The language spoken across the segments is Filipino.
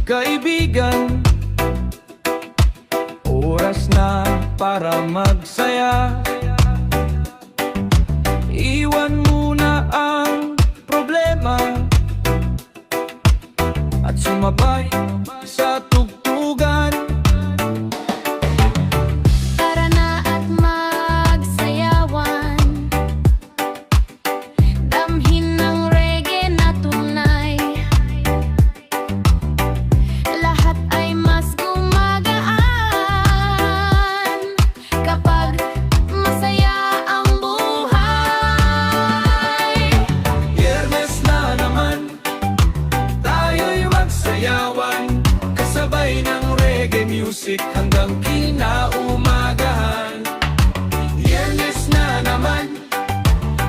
kaibigan. Oras na para magsaya. Iwan muna ang problema at sumabay sa tugtugan. Tara na at magsayawan, damhin ng reggae na tunay. Lahat ay mas gumagaan kapag masaya ang buhay. Biyernes na naman, tayo'y magsayawan, kasabay ng reggae music hanggang kinaumagahan. Biyernes na naman,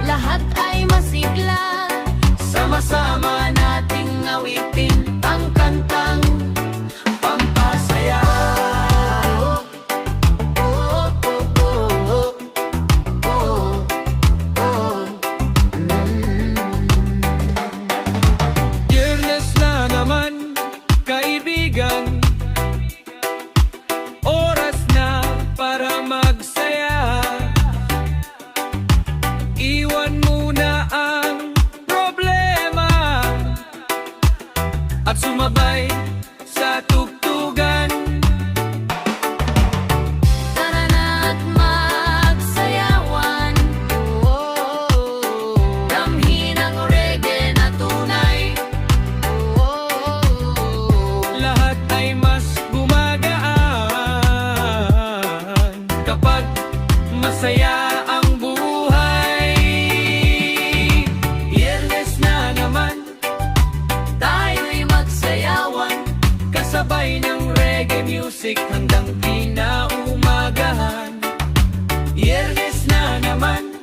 Lahat ay masigla, sama-sama nating awitin ang kantang pampasaya. Biyernes na naman, kaibigan. Oras na para magsaya. Iwan muna ang problema at sumabay sa tugtugan. Tara na at magsayawan, damhin ang reggae na tunay. Lahat ay mas gumagaan kapag masaya ang buhay. Biyernes na naman, Tayo'y magsayawan, kasabay ng reggae music hanggang kinaumagahan. Biyernes na naman,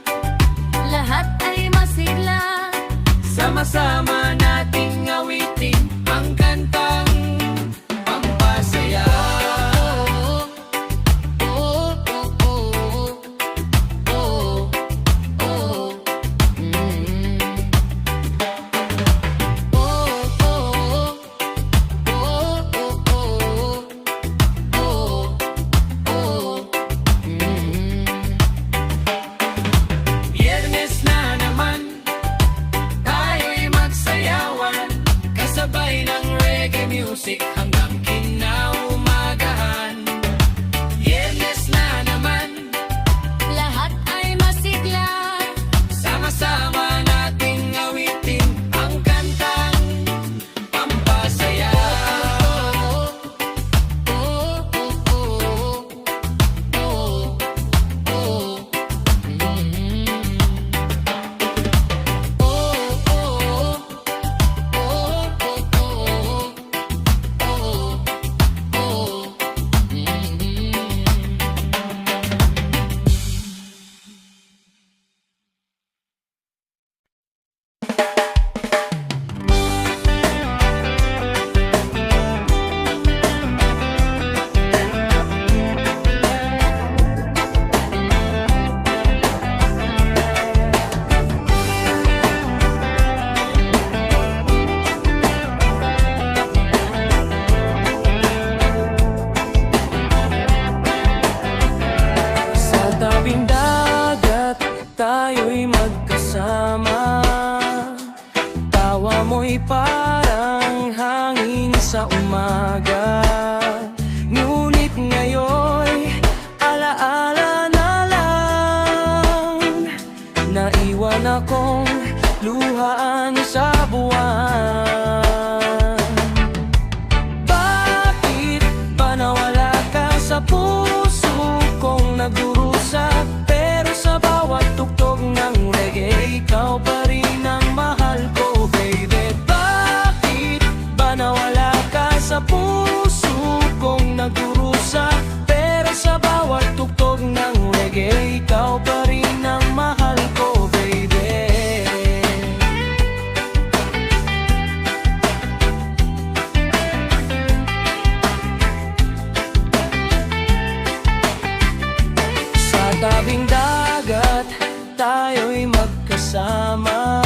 lahat ay masigla, sama-sama nating awitin ang kantang pampasaya. Biyernes na naman, tayo'y magsayawan, kasabay ng reggae music hanggang kinaumagahan. Biyernes na naman, lahat ay masigla, sama-sama nating awitin ang kantang pampasaya. Sa tabing dagat, tayo'y magkasama. Tawa mo'y parang hangin sa umaga. Ngunit ngayon'y alaala na lang. Naiwan akong luhaan sa buwan. Bakit ba nawala ka sa puso kong nagdurusa? Pero sa bawat tugtog ng reggae, ikaw pa rin ang mahal ko, baby. Bakit ba nawala ka sa puso kong nagdurusa? Pero sa bawat tugtog ng reggae, ikaw pa rin ang mahal ko, baby. Sa tabing dagat, tayo'y magkasama.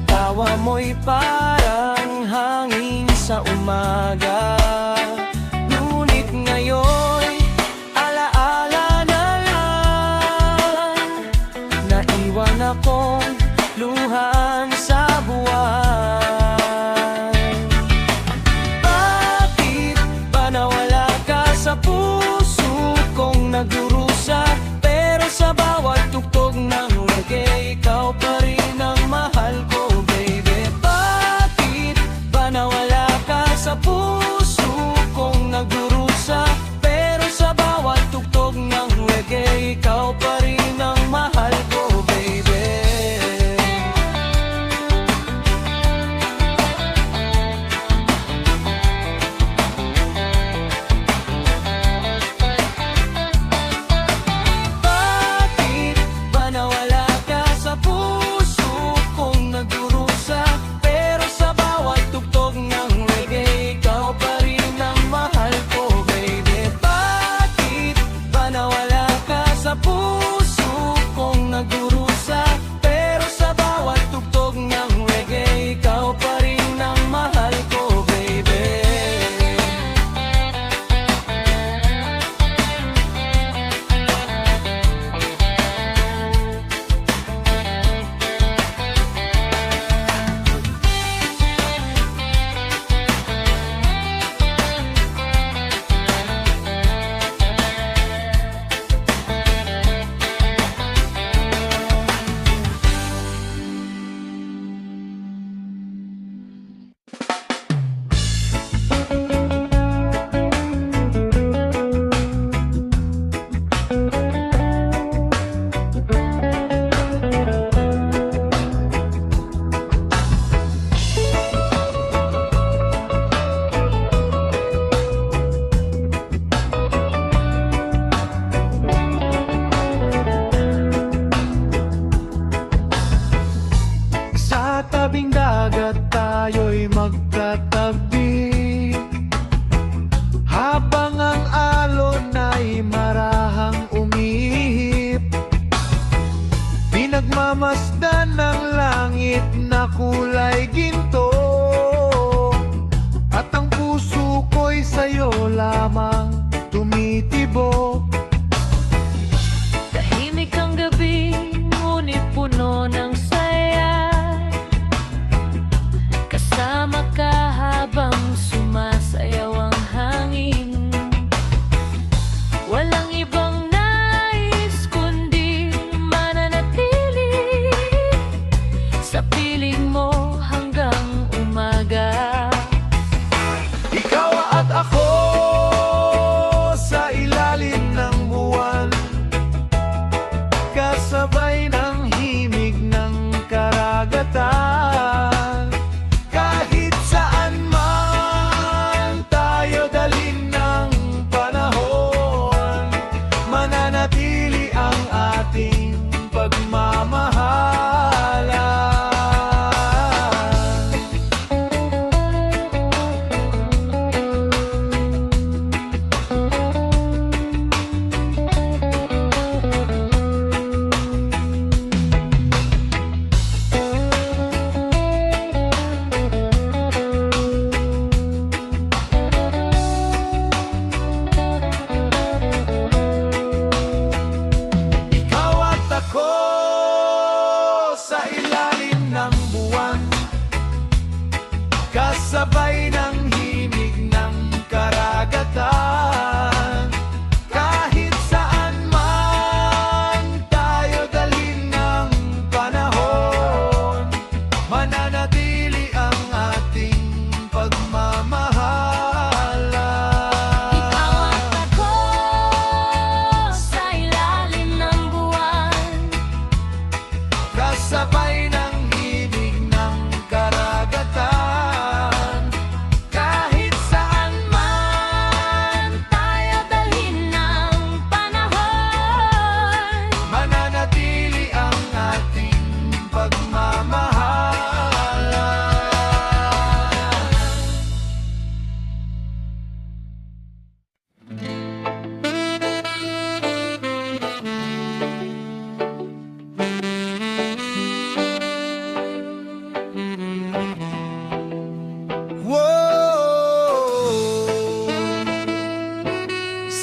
Tawa mo'y parang hangin sa umaga. Ngunit ngayon, alaala na lang, naiwan akong luhan sa buwan. Bakit ba nawala ka sa puso kong nagdurusa? Pero sa bawat tugtog ng reggae, ikaw pa rin ang mahal ko, baby. Bakit ba nawala ka sa puso kong nagdurusa? Pero sa bawat tugtog ng reggae, ikaw pa rin ang mahal ko, baby. Bakit ba nawala ka sa puso kong nagdurusa? Pero sa bawat tugtog ng reggae, ikaw pa rin ang mahal ko, baby. Bakit ba nawala ka sa puso kong nagdurusa? Pero sa bawat tugtog ng reggae, ikaw pa rin ang mahal ko, baby. Sa tabing dagat tayo'y magkatabi, habang ang alon ay marahang umihip. Pinagmamasdan ng langit na kulay ginto, at ang puso ko'y sa'yo lamang tumitibok. Tahimik ang gabi, ngunit puno ng saya. Kasama ka habang sumasayaw ang hangin. Walang ibang nais kundi mananatili sa piling mo hanggang umaga. Ikaw at ako sa ilalim ng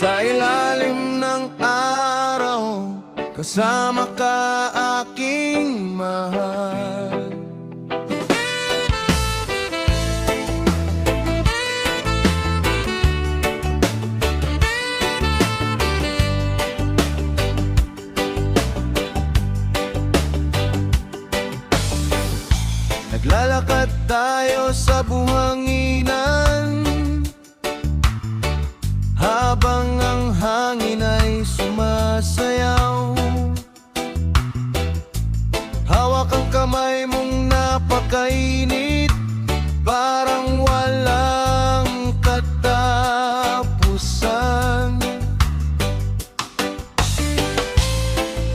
Sa ilalim ng araw, kasama ka aking mahal. Naglalakad tayo sa buhanginan, habang ang hangin ay sumasayaw. Hawak ang kamay mong napakainit, parang walang katapusan.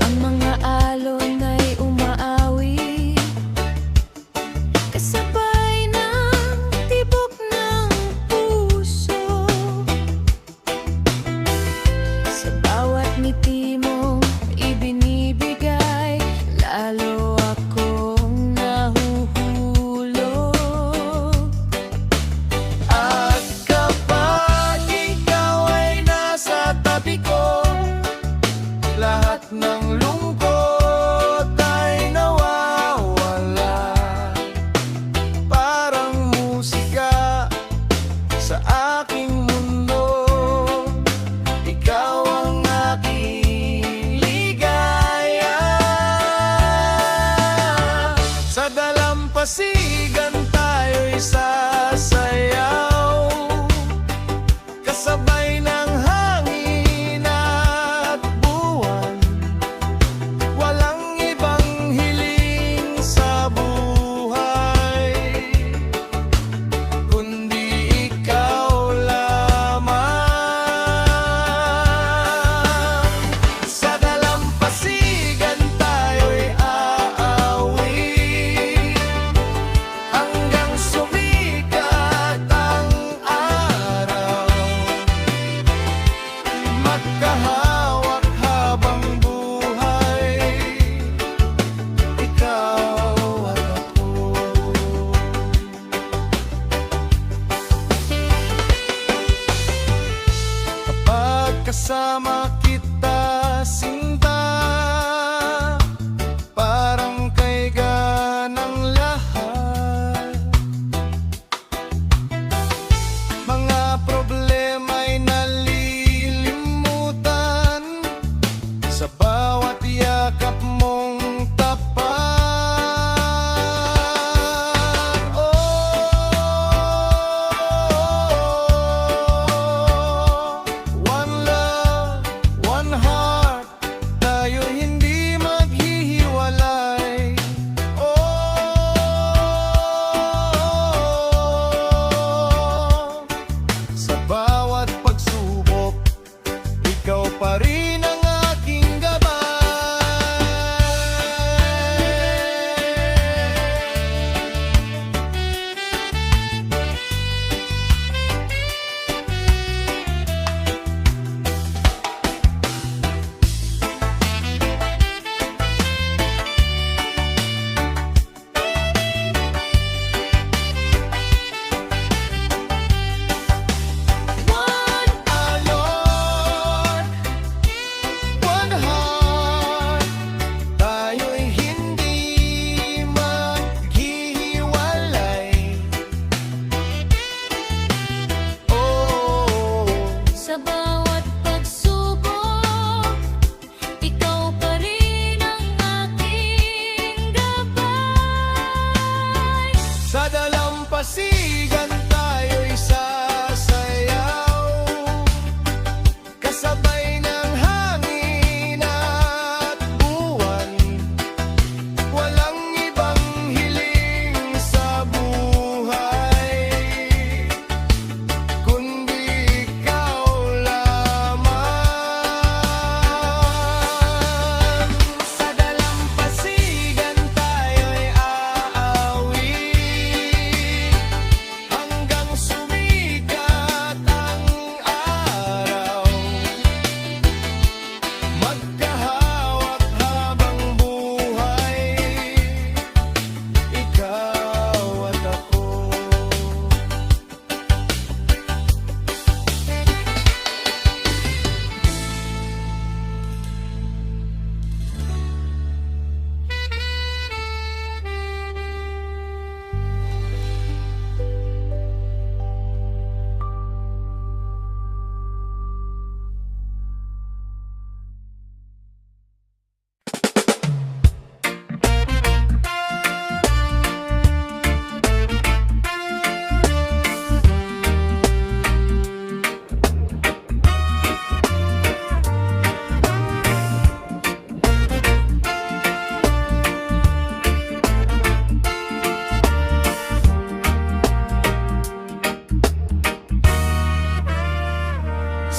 Ang mga alon ay umaawi, kasabay ng tibok ng puso. Sa bawat ngiti mo ibinibigay, lalo akong nahuhulog. At kapag ikaw ay nasa tabi ko, lahat ng lungkot ay nawawala. Parang musika sa aking mundo, ikaw ang aking ligaya. Sa dalampasigan tayo'y sasayaw, kasabay ng hangin at buwan. Walang ibang hiling sa buhay, kundi ikaw lamang. Sa dalampasigan tayo'y aawi, hanggang sumikat ang araw. Magkahawak habang buhay, ikaw at ako. Kapag kasama kita, sinta, parang kay ganang lahat. Mga problema'y nalilimutan sa bawat yakap mong tapat. Oh, one love,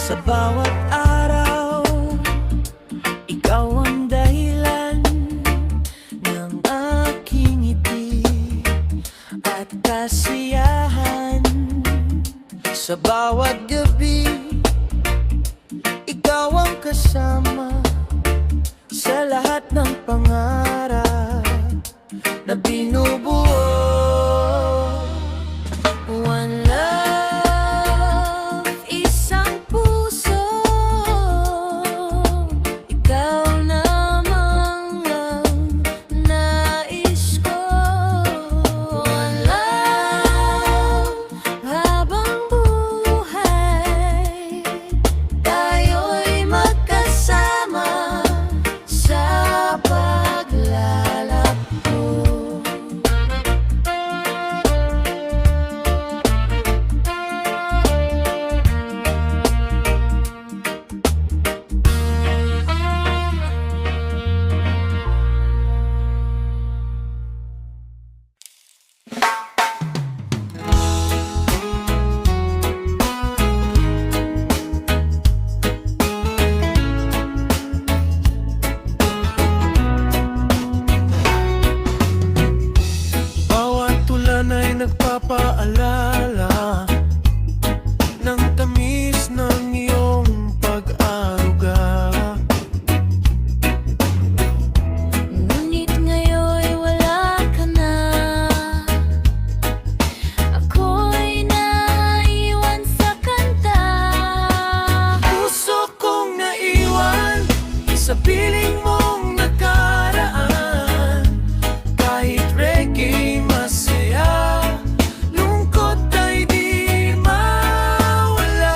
Sa bawat araw, ikaw ang dahilan ng aking ngiti at kasiyahan. Sa bawat gabi, ikaw ang kasama sa lahat ng pangarap na binubuo. One love, isang puso, ikaw lamang ang nais ko. One love, habang buhay, tayo'y magkasama sa paglalakbo. Bawat tulan ay nagpapaalala ng tamis ng iyong pag-aruga. Ngunit ngayon'y wala ka na. Ako'y naiwan sa kanta. Puso kong naiwan sa piling mong nakaraan. Kahit reggae masaya, lungkot ay di mawala.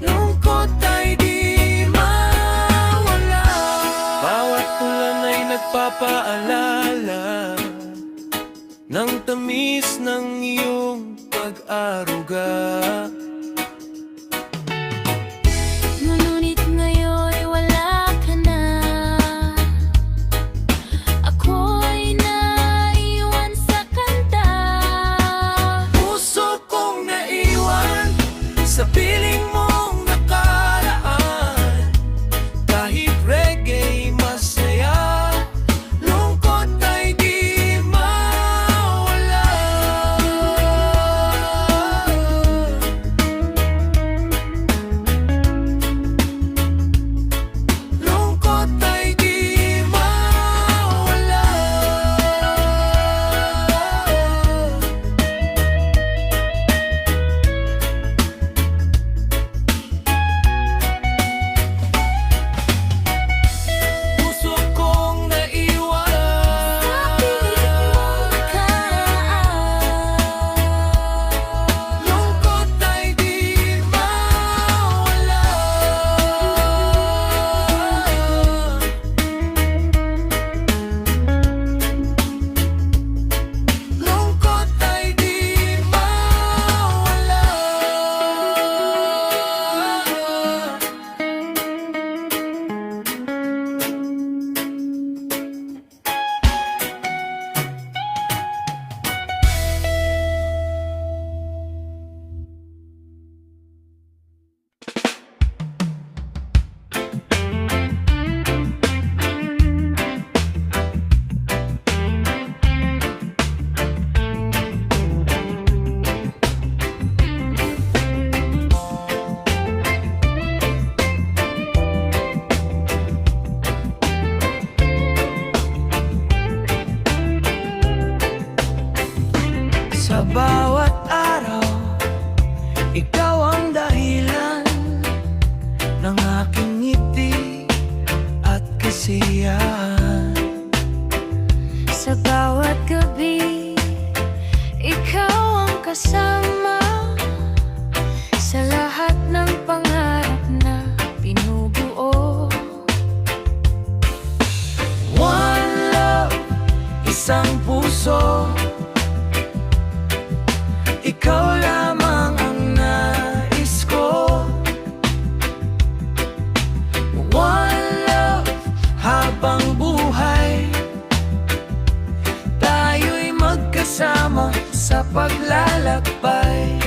Lungkot ay di mawala. Bawat ulan ay nagpapaalala ng tamis ng iyong pag-aruga. Ngunit ngayon'y wala ka na. Ako'y naiwan sa kanta. Puso kong naiwan sa piling mong nakaraan. Kahit reggae masaya, lungkot ay di mawala. Lungkot ay di mawala. Puso kong naiwan lungkot ay di mawala. Lungkot ay di mawala. Sa bawat araw, ikaw ang dahilan ng aking ngiti at kasiyahan. Sa bawat gabi, ikaw ang kasama sa lahat ng pangarap na binubuo. One love, isang puso, ikaw lamang ang nais ko. One love, habang buhay, lakbay.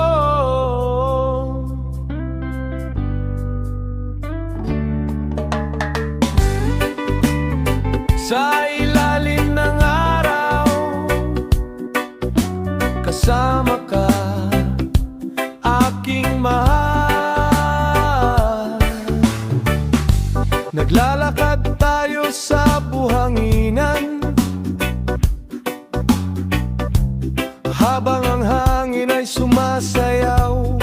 Oh, sa ilalim ng araw, kasama ka, aking mahal. Naglalakad tayo sa buhanginan, habang ang hangin ay sumasayaw.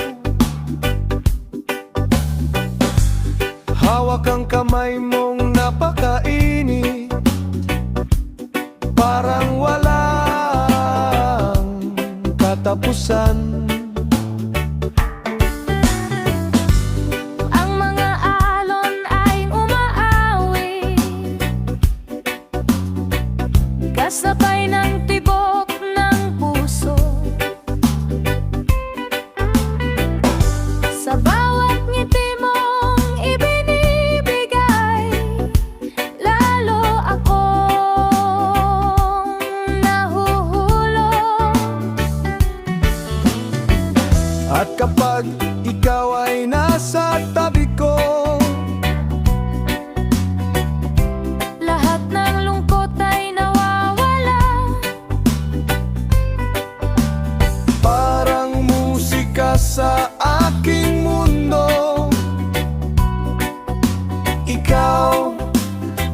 Hawak ang kamay mong napakainit, parang walang katapusan. Ang mga alon ay umaawi, kasabay ng tibok ng puso. Sa bawat ngiti mong ibinibigay, lalo akong nahuhulog. At kapag ikaw ay nasa tabi ko, Lahat ng lungkot ay nawawala. parang musika sa aking mundo. Ikaw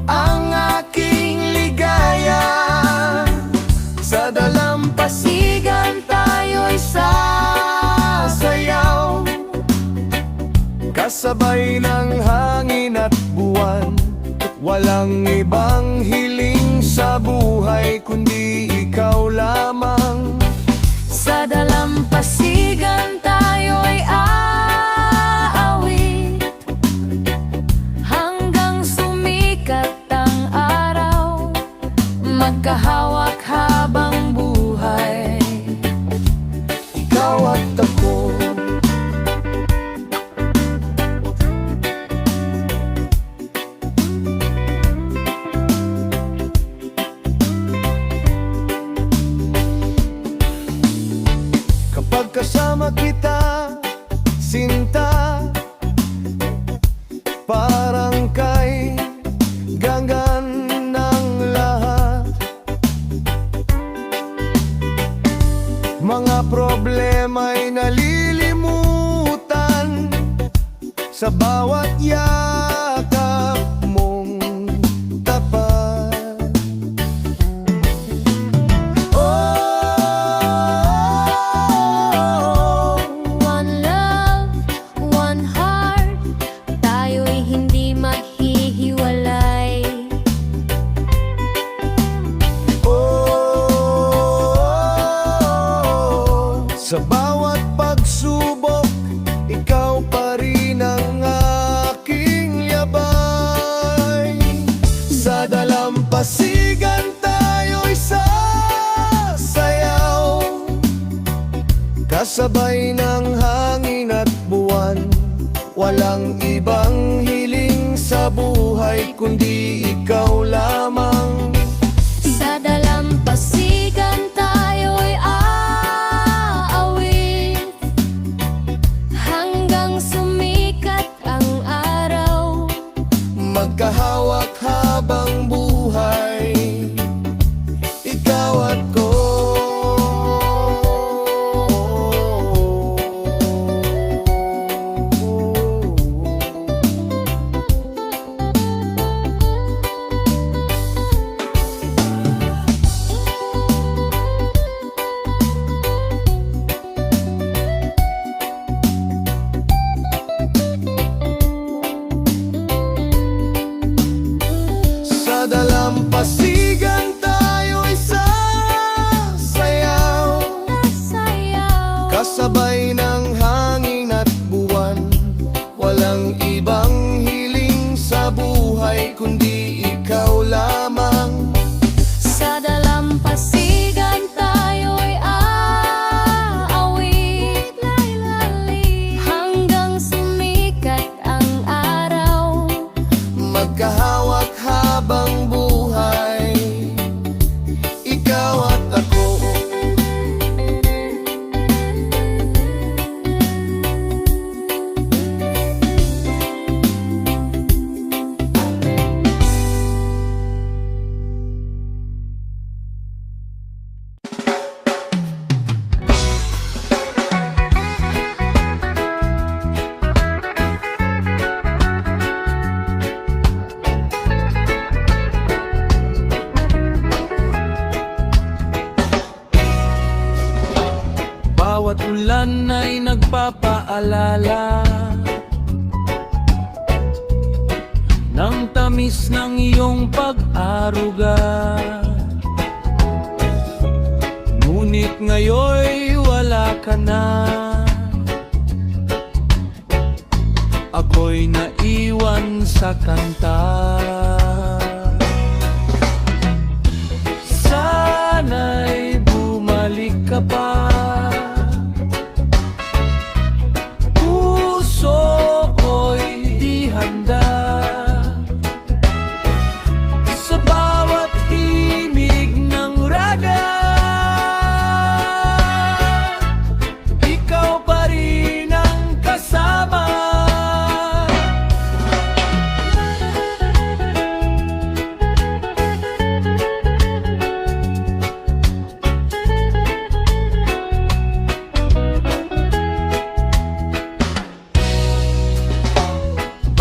ang aking ligaya. Sa dalampasigan tayo'y sasayaw, kasabay ng hangin at buwan. Walang ibang hiling sa buhay kundi ikaw lamang. Sa dalampasigan tayo'y aawit, hanggang sumikat ang araw, magkahawak habang buhay, Ikaw at ako. Kapag kasama kita, sinta, parang kay gangan ng lahat. Mga problema'y nalilimutan sa bawat yakap mong tapat. Oh, one love, one heart, tayo'y hindi maghihiwalay. oh, sa bawat pagsubok, ikaw pa rin ang aking yabay. Sa dalampasigan tayo'y sasayaw, kasabay ng hangin at buwan. Walang ibang hiling sa buhay kundi ikaw lamang. Sa dalampasigan tayo'y aawit, hanggang sumikat ang araw, Magkahawak habang buhay, ikaw at ko. ulan ay nagpapaalala ng tamis ng iyong pag-aruga. Ngunit ngayon'y wala ka na, ako'y naiwan sa kanta. Sana'y bumalik ka pa, puso ko'y di handa. Sa bawat himig ng raga, ikaw pa rin ang kasama.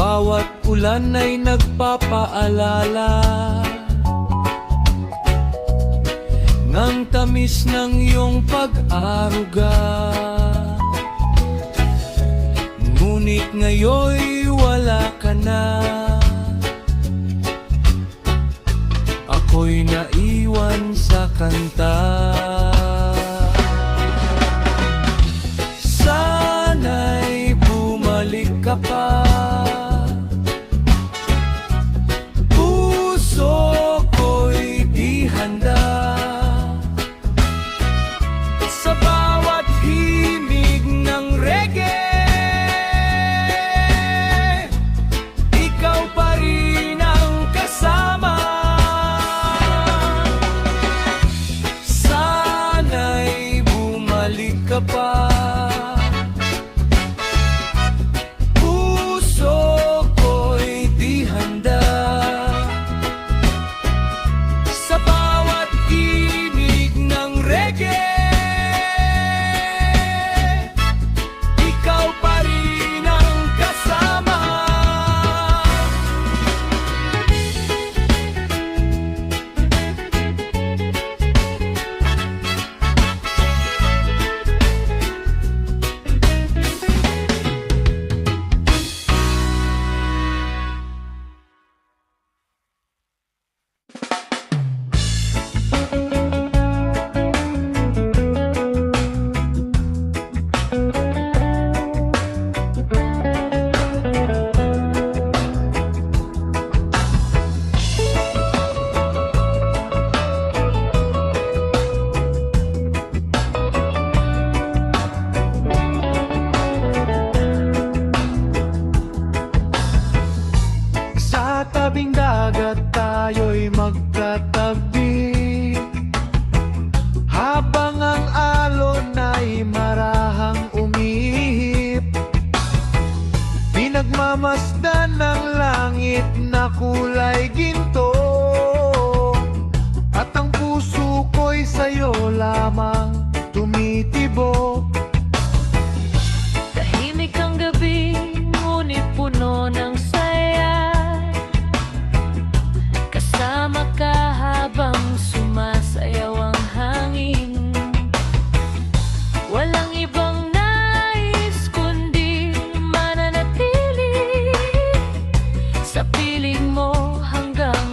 Bawat ulan ay nagpapaalala ng tamis ng iyong pag-aruga. Ngunit ngayon'y wala ka na, ako'y naiwan sa kanta. Sana'y bumalik ka pa, puso ko'y di handa. Sa bawat himig ng reggae, ikaw pa rin ang kasama. Sana'y bumalik ka pa, puso ko'y di handa. Sa bawat himig ng reggae, ikaw pa rin ang kasama. Sa tabing dagat tayo'y magkatabi, habang ang alon ay marahang umihip. Pinagmamasdan ng langit na kulay ginto, at ang puso ko'y sa'yo lamang tumitibok. Tahimik ang gabi, ngunit puno ng saya. Kasama ka habang sumasayaw ang hangin. Walang ibang nais kundi mananatili sa piling mo hanggang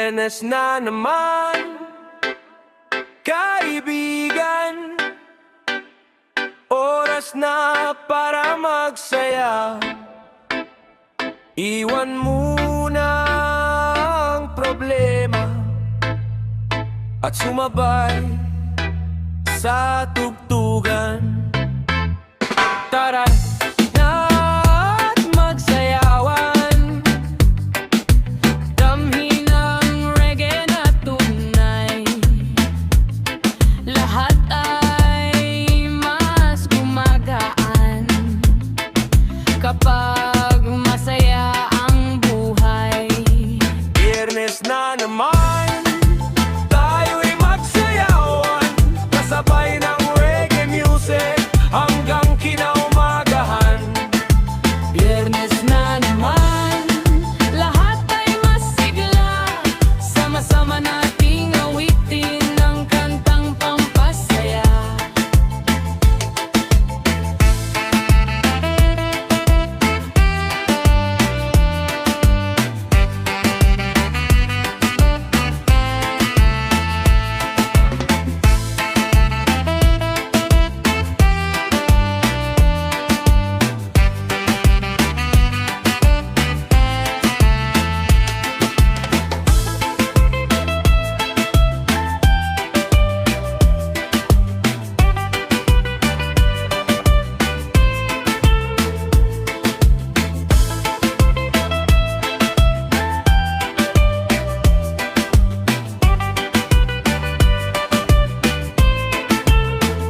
Biyernes na naman, kaibigan. Oras na para magsaya. Iwan muna ang problema at sumabay sa tugtugan. Tara na't magsayawan, damhin ang reggae na tunay. Lahat ay mas gumagaan kapag masaya ang buhay. Biyernes na naman, tayo'y magsayawan, kasabay ng reggae music hanggang kinaumagahan. Biyernes na naman, lahat ay masigla, sama-sama nating awitin ang kantang pampasaya.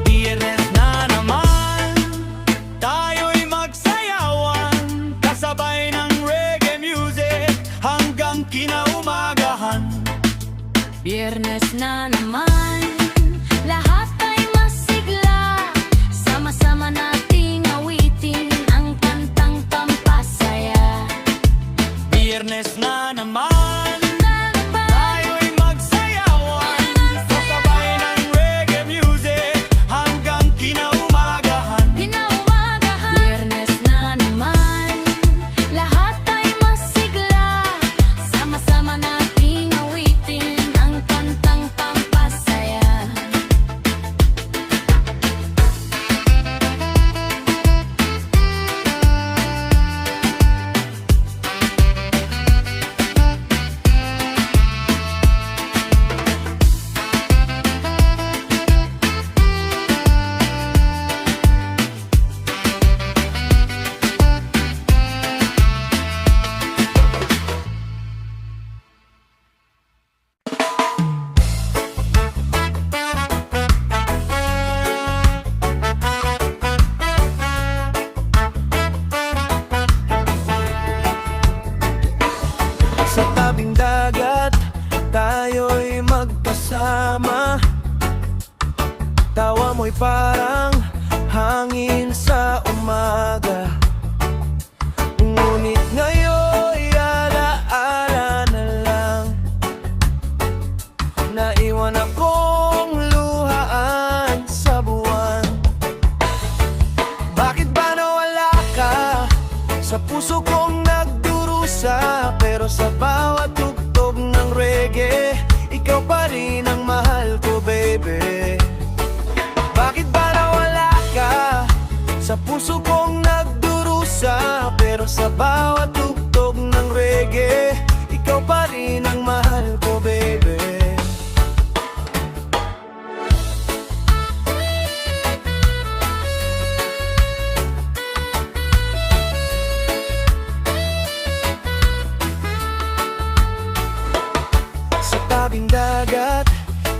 Biyernes na naman, tayo'y magsayawan, kasabay ng reggae music hanggang kinaumagahan. Biyernes na naman, lahat ay masigla, sama-sama nating awitin ang kantang pampasaya. Biyernes na naman, tayo'y magsayawan, kasabay ng reggae music hanggang kinaumagahan. Biyernes na naman, lahat ay masigla, sama-sama nating awitin ang kantang pampasaya. Sa tabing dagat, tayo'y magkasama. Tawa mo'y parang hangin sa umaga. Ngunit ngayon'y alaala na lang, naiwan akong luhaan sa buwan. Bakit ba nawala ka? Sa puso kong nagdurusa, pero sa bawat tugtog ng reggae, ikaw pa rin ang mahal ko, baby. Bakit ba nawala ka? Sa puso kong nagdurusa, pero sa bawat tugtog ng reggae, ikaw pa rin ang mahal ko, baby. Sa tabing dagat,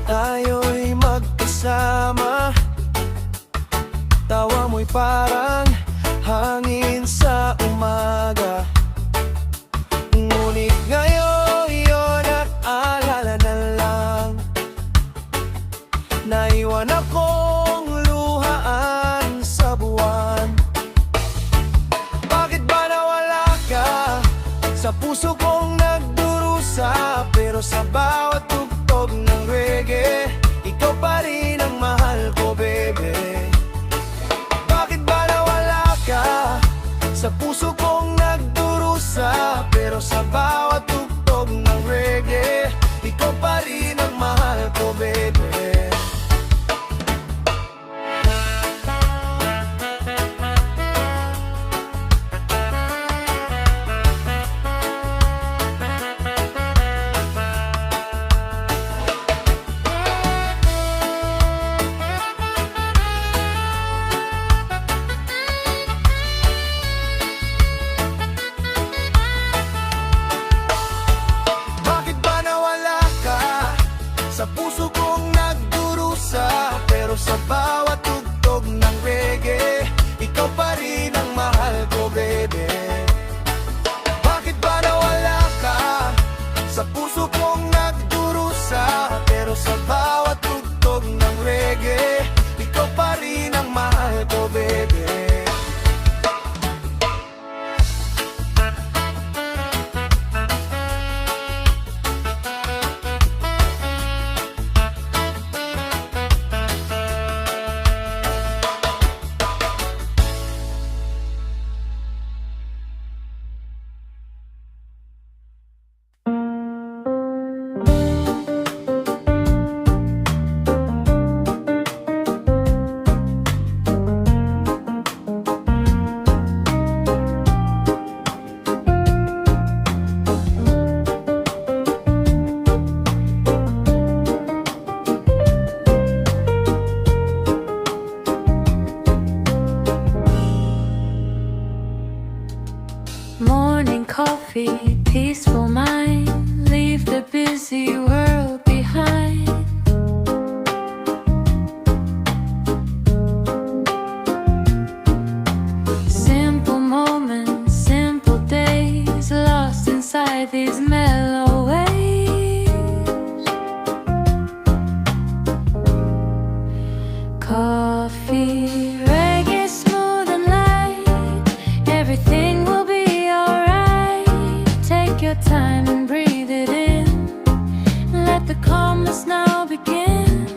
tayo'y magkasama. Tawa mo'y parang hangin sa umaga. Ngunit ngayon yun at alala na lang, naiwan akong luhaan sa buwan. Bakit ba nawala ka? Sa puso kong nagdurusa, pero sa bawat tugtog ng reggae, ikaw pa rin ang mahal ko, baby. Bakit ba nawala ka? Sa puso kong nagdurusa, pero sa bawat tugtog ng reggae, puso kong nagdurusa, pero sa bawat tugtog ng reggae, ikaw pa rin ang mahal ko, baby. Bakit ba nawala ka? Sa puso kong nagdurusa, pero sa bawat tugtog ng reggae, ikaw pa rin ang mahal ko, baby. Morning coffee, peaceful mind. Leave the busy world behind. Simple moments, simple days, lost inside these mellow waves. Coffee, reggae, smooth and light. Everything will be alright. Take your time and breathe it in. Let the calmness now begin.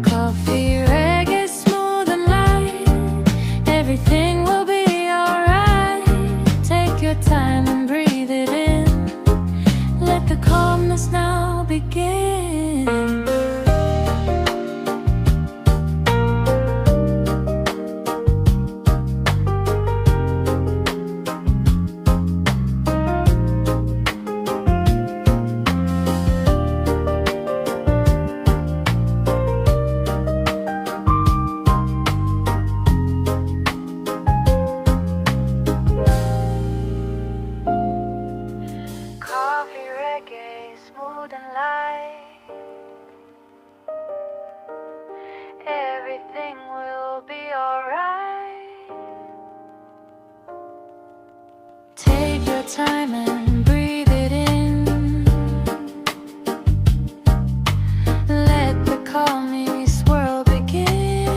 Coffee, reggae, smooth and light. Everything will be alright. Take your time and breathe it in. Let the calmness now begin. Coffee, reggae, smooth and light. Everything will be alright. Take your time and breathe it in. Let the calming swirl begin.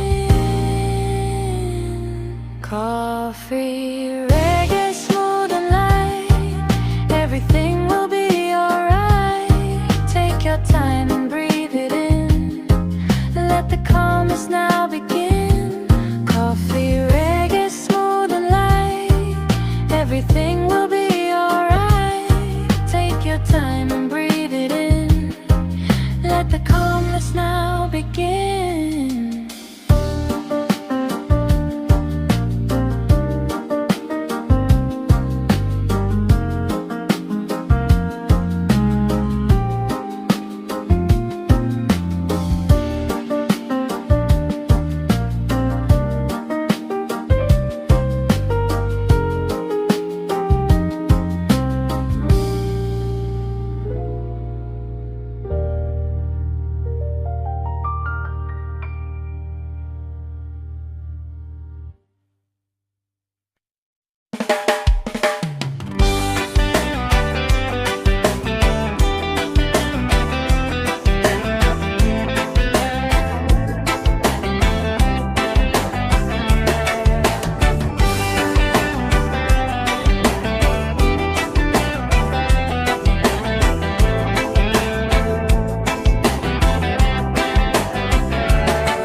Coffee, reggae, smooth and light. Everything will be alright. Take your time and breathe it in. Let the calmness now begin. Coffee, reggae, smooth and light. Everything will be alright. Take your time and breathe it in. Let the calmness now begin.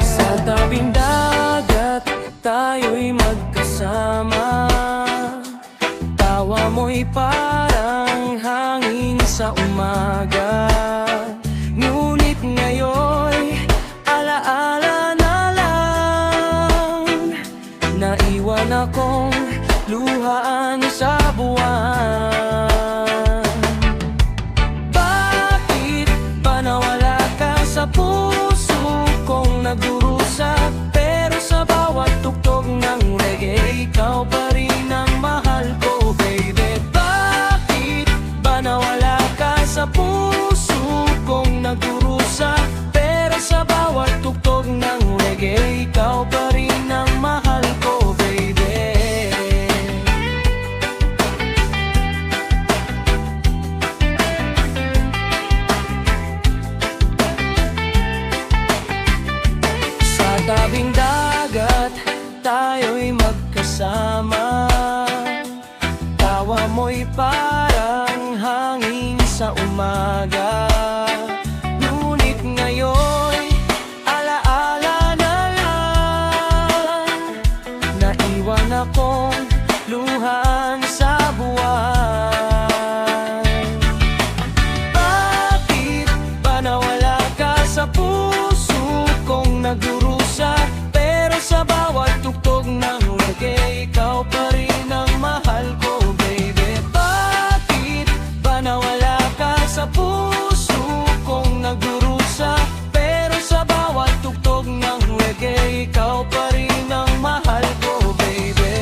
Sa tabing dagat, tayo'y magkasama. Tawa mo'y parang hangin sa umaga. Ngunit ngayon'y alaala na lang. Naiwan akong luhaan sa buwan. Bakit ba nawala ka sa puso kong nagdurusa? Pero sa bawat tugtog ng reggae, ikaw pa rin ang mahal ko, baby. Bakit tabing dagat, tayo'y magkasama. Tawa mo'y parang hangin sa umaga. Ngunit ngayon'y alaala na lang. Naiwan akong luhan sa buwan. Bakit ba nawala ka sa puso kong nagdurusa? Pero sa bawat tugtog ng reggae, ikaw pa rin ang mahal ko, baby. Bakit ba nawala ka sa puso kong nagdurusa? Pero sa bawat tugtog ng reggae, ikaw pa rin ang mahal ko, baby.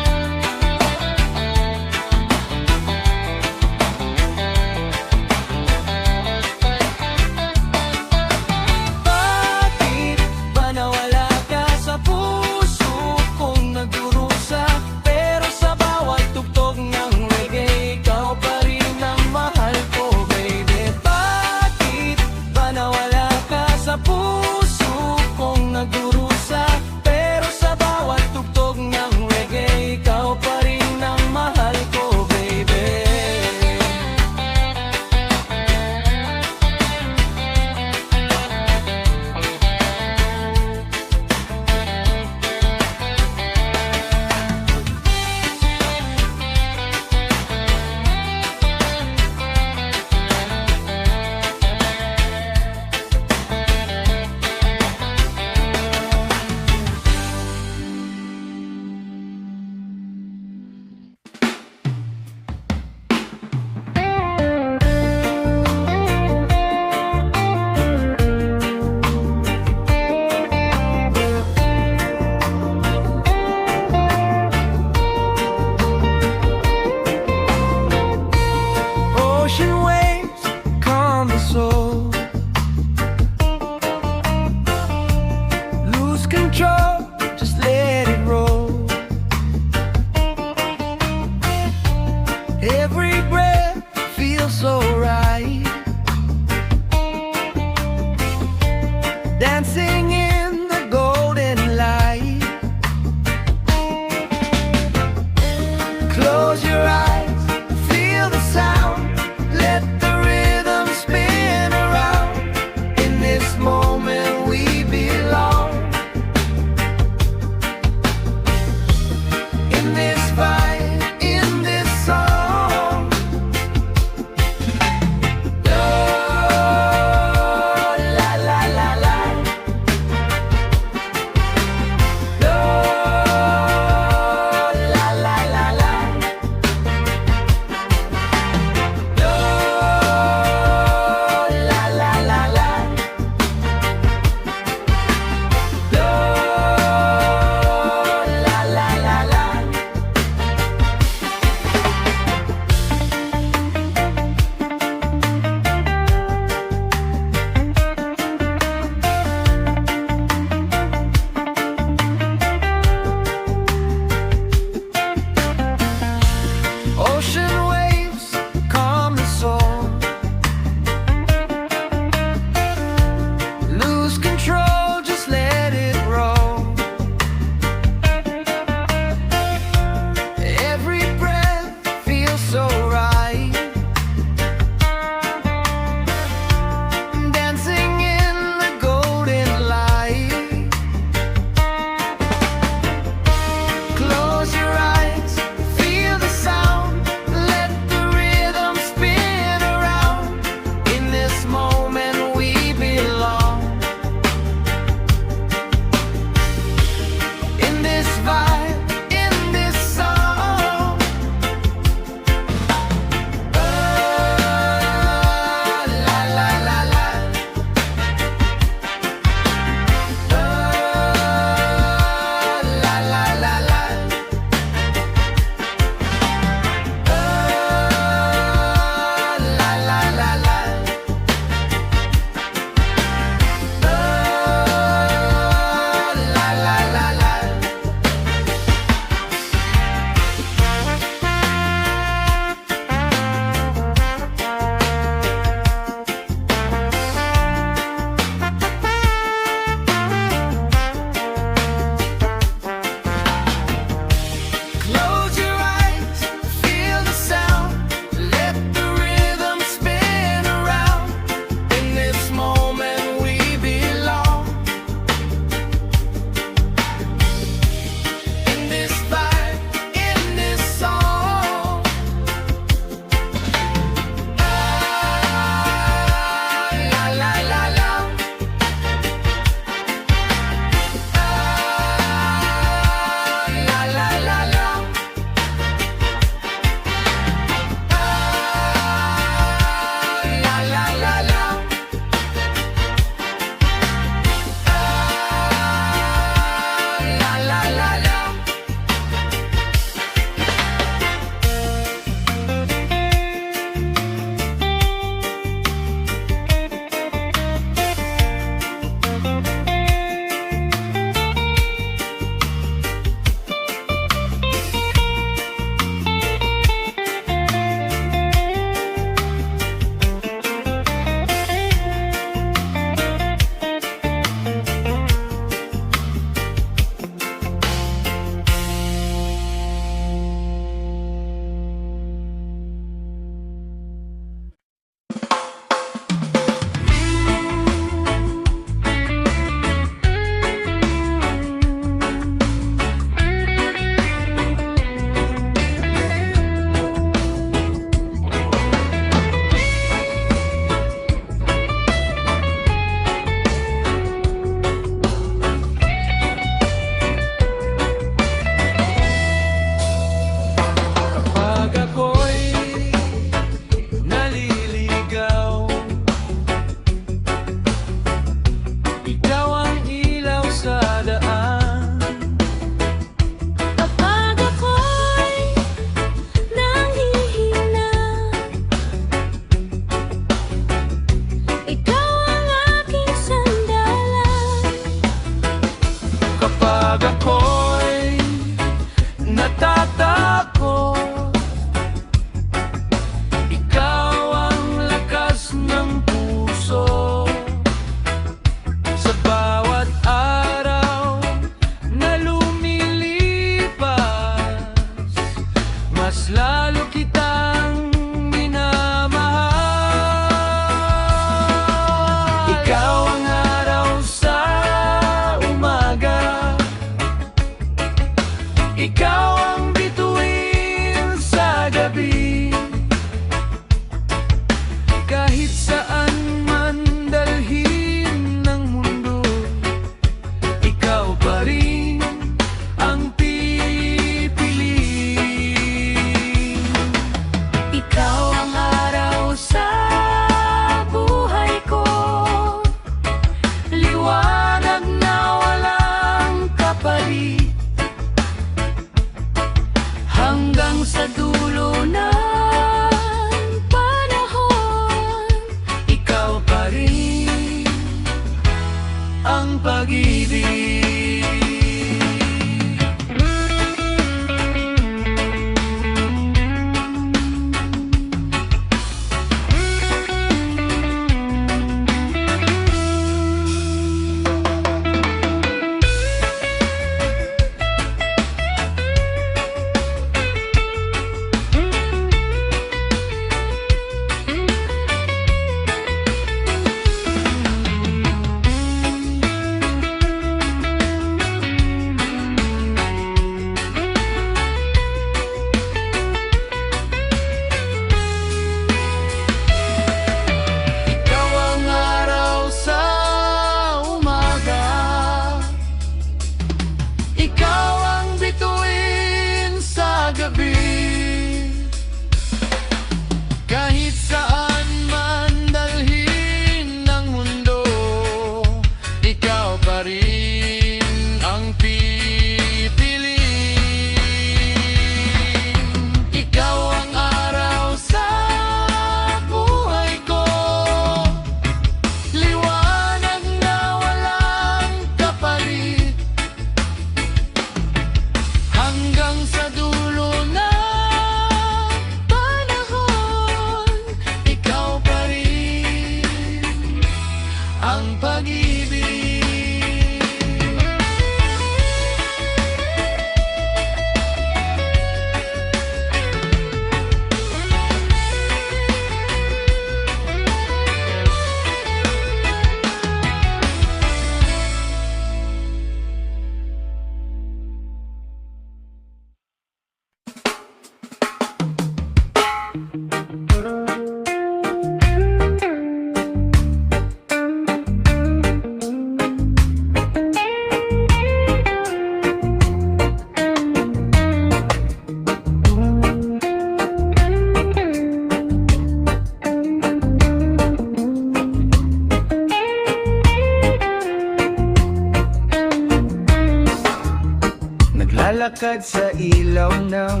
naglalakad sa ilaw ng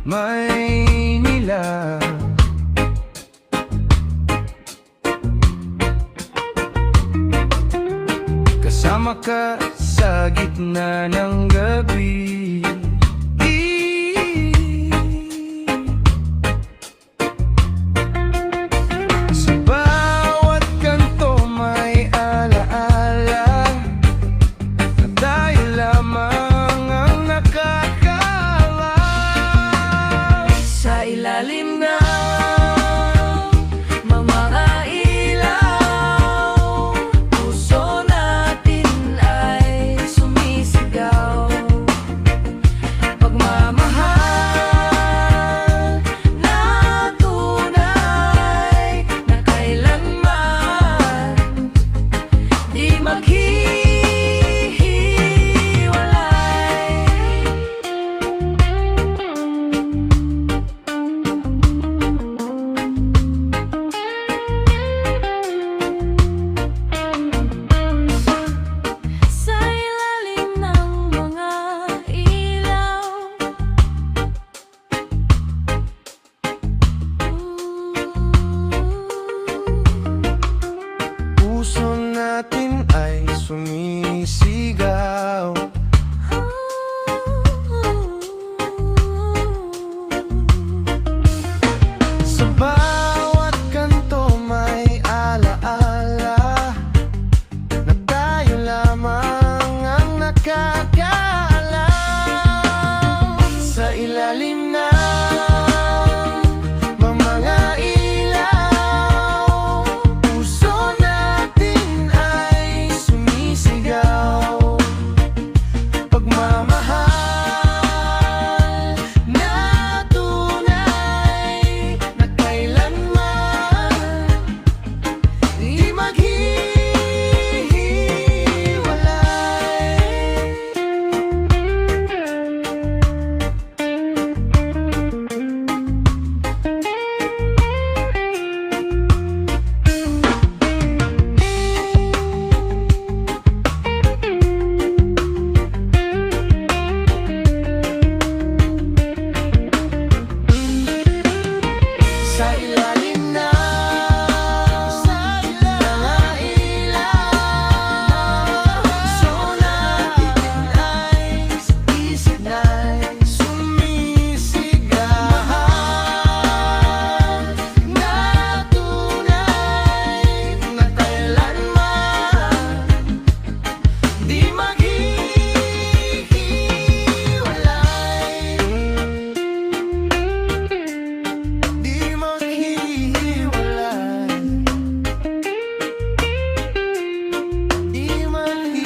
Maynila. Kasama ka sa gitna ng gabi. Sa bawat kanto may alaala na tayo lamang ang nakakaalam. Sa ilalim ng mga ilaw, puso natin ay sumisigaw. Pagmamahal na tunay na kailanman di maghihiwalay. Sa ilalim ng mga ilaw, Puso natin ay sumisigaw. Sa bawat kanto may alaala na tayo lamang ang nakakaalam. Sa ilalim ng mga ilaw, puso natin ay sumisigaw. Pagmamahal na tunay na kailanman di Sa ilalim ng mga ilaw, puso natin ay isip na'y sumisigaw. Na tunay na kailanman di maghihiwalay. Di maghihiwalay. Di maghihiwalay.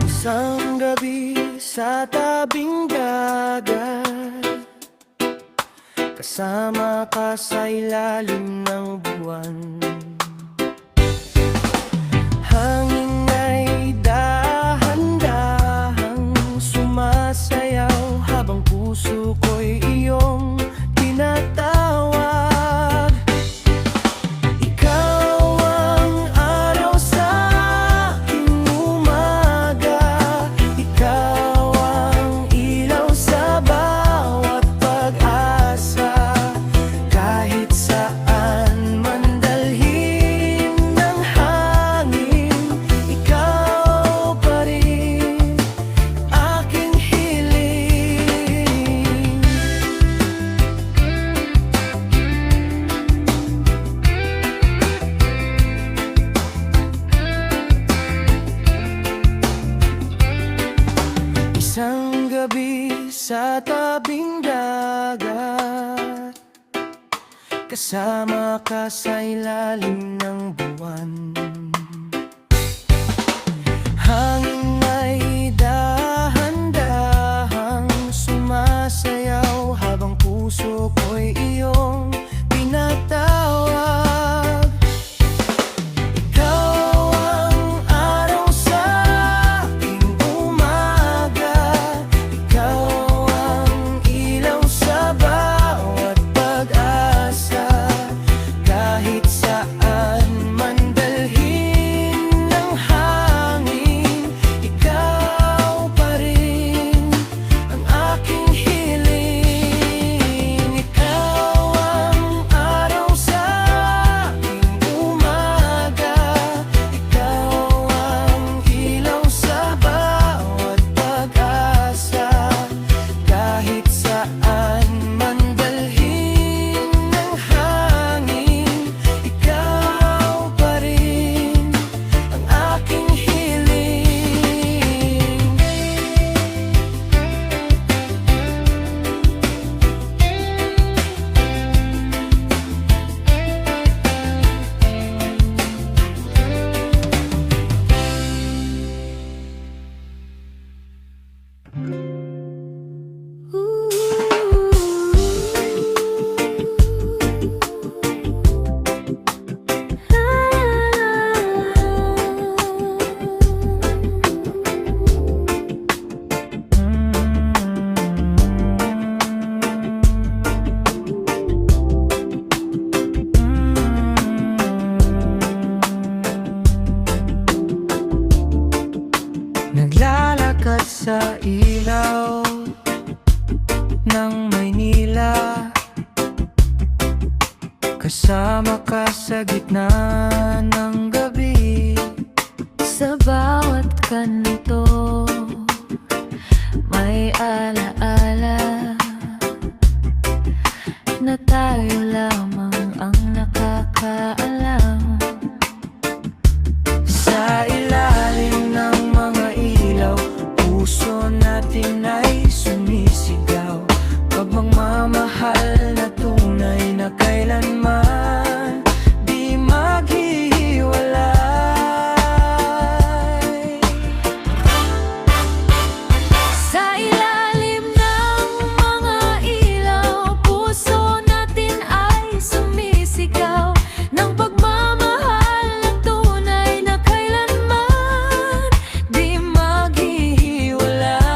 Isang gabi sa tabing dagat, kasama ka sa ilalim ng buwan. Hangin ay dahan-dahang sumasayaw habang puso ko'y iyong tinatawag. Ikaw ang araw sa aking umaga, ikaw ang ilaw sa bawat pag-asa. Kahit saan man dalhin ng hangin, ikaw pa rin aking hiling. Isang gabi sa tabing dagat, kasama ka sa ilalim ng buwan. Hangin ay dahan-dahang sumasayaw habang puso ko'y iyong pinatawag. Ikaw ang ng Maynila. Kasama ka sa gitna ng gabi. Sa bawat kanto may alaala na tayo lamang ang nakakaalam. Sa ilalim ng mga ilaw, puso natin ay sumisigaw. Pagmamahal na tunay na kailanman di maghihiwalay. Sa ilalim ng mga ilaw, puso natin ay sumisigaw ng pagmamahal na tunay na kailanman di maghihiwalay.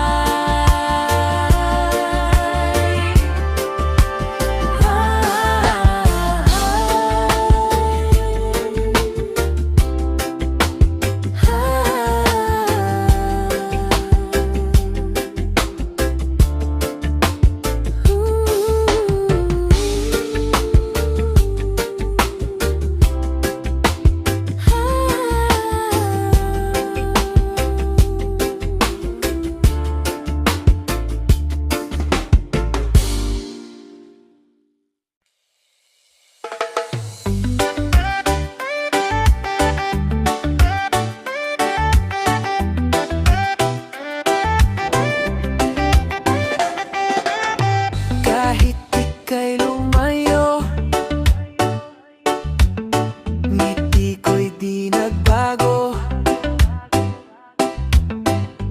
Kahit ika'y lumayo, ngiti ko'y di nagbago.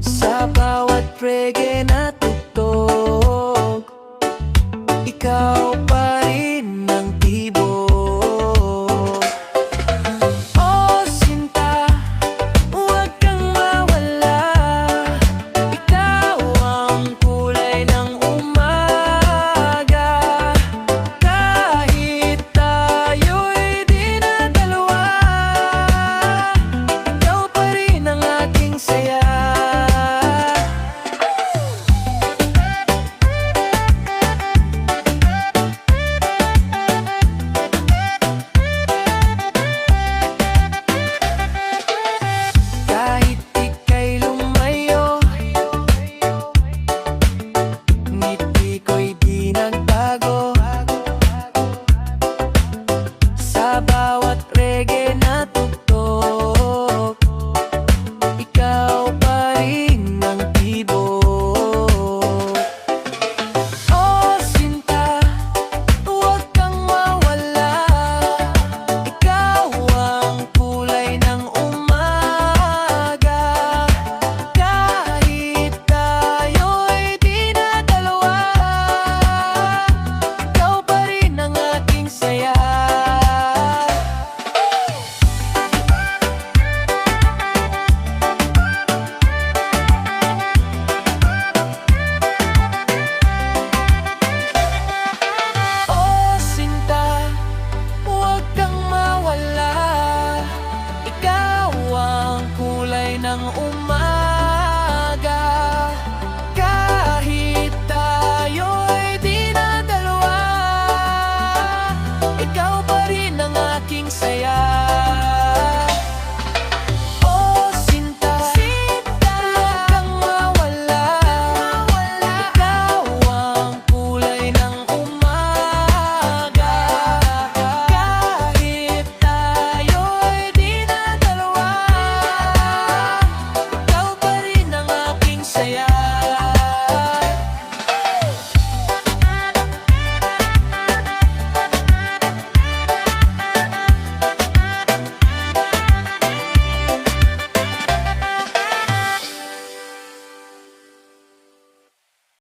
Sa bawat reggae na tugtog, ikaw